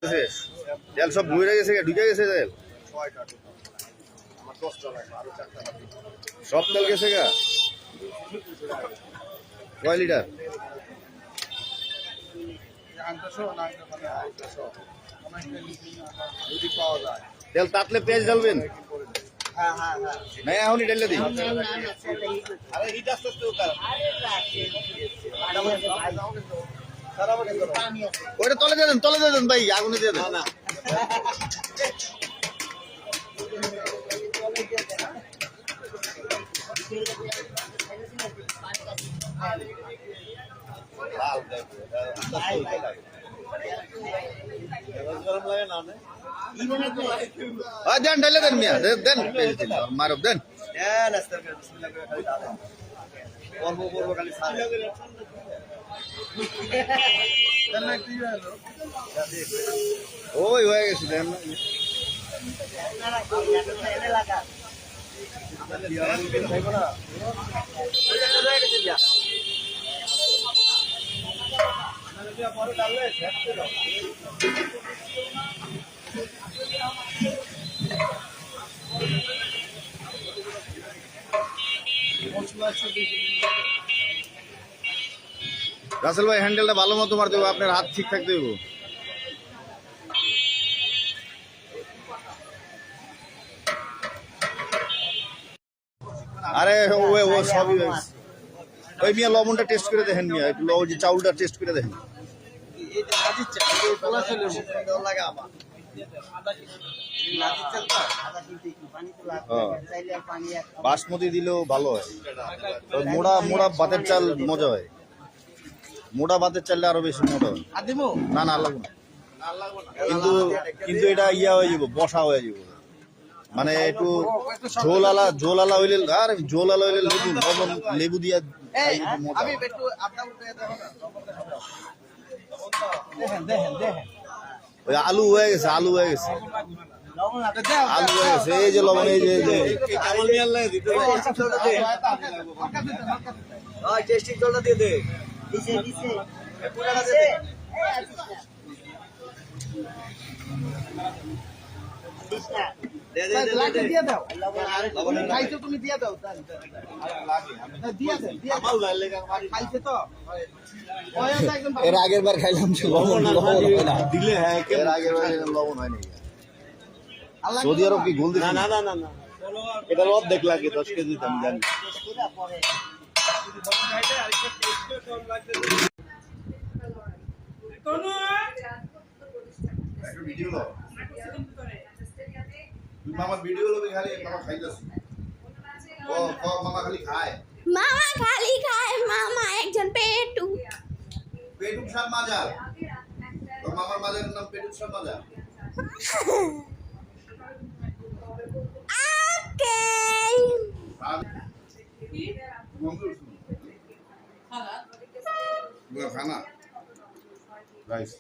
তেল সব ঘুরে গেছে, ঢুকে গেছে তেল, সব তেল গেছে গা। কয় লিটার? তেল তাতলে পেঁয়াজ ঢালবেন না? এখনই ঢেলে দিই। ওইটা তলে দিয়ে দেন, তলে দিয়ে দেন ভাই, আগুনে দিয়ে দেন। দেন ঢেলে দেন মিয়া, দেন মারব দেন। ওই হয়ে গেছে দেন। রাসেল ভাই হ্যান্ডেলটা ভালো মতো মারতে হবে, আপনার হাত ঠিক থাকতে হবে। আরে ও সবই ওই মিয়া লবণটা টেস্ট করে দেখেন মিয়া, একটু লবণ চাউলটা টেস্ট করে দেখেন। বাসমতি দিলেও ভালো হয়, মোড়া মোড়া ভাতের চাল মজা হয়, মোটা ভাতের চাললে আরো বেশি মোটা হয়। না না লাগবে না, কিন্তু কিন্তু এটা ইয়া হয়ে যাব, বসা হয়ে যাব, মানে একটু ঝোলালা হইলে, আর ঝোলালা হইলে লেবু দিয়া আলু হয়ে গেছে, আলু হয়ে গেছে, আলু হয়ে গেছে। এই যে লবণ, এই যে এর আগের বার খাইলাম দিলে, হ্যাঁ এর আগের বার লবণ হয়নি। সৌদি আরব কি গোল দিচ্ছে? না না না না, এটা অর্ধেক লাগে, 10 কেজি আমি জানি। মামা ভিডিও লোকে খালি মামা খাইতেছে, ও মামা খালি খায়, মামা খালি খায়, মামা একজন পেটু শাহ মাজার। তোর মামার মাজারের নাম পেটু শাহ মাজার। খানা রাইস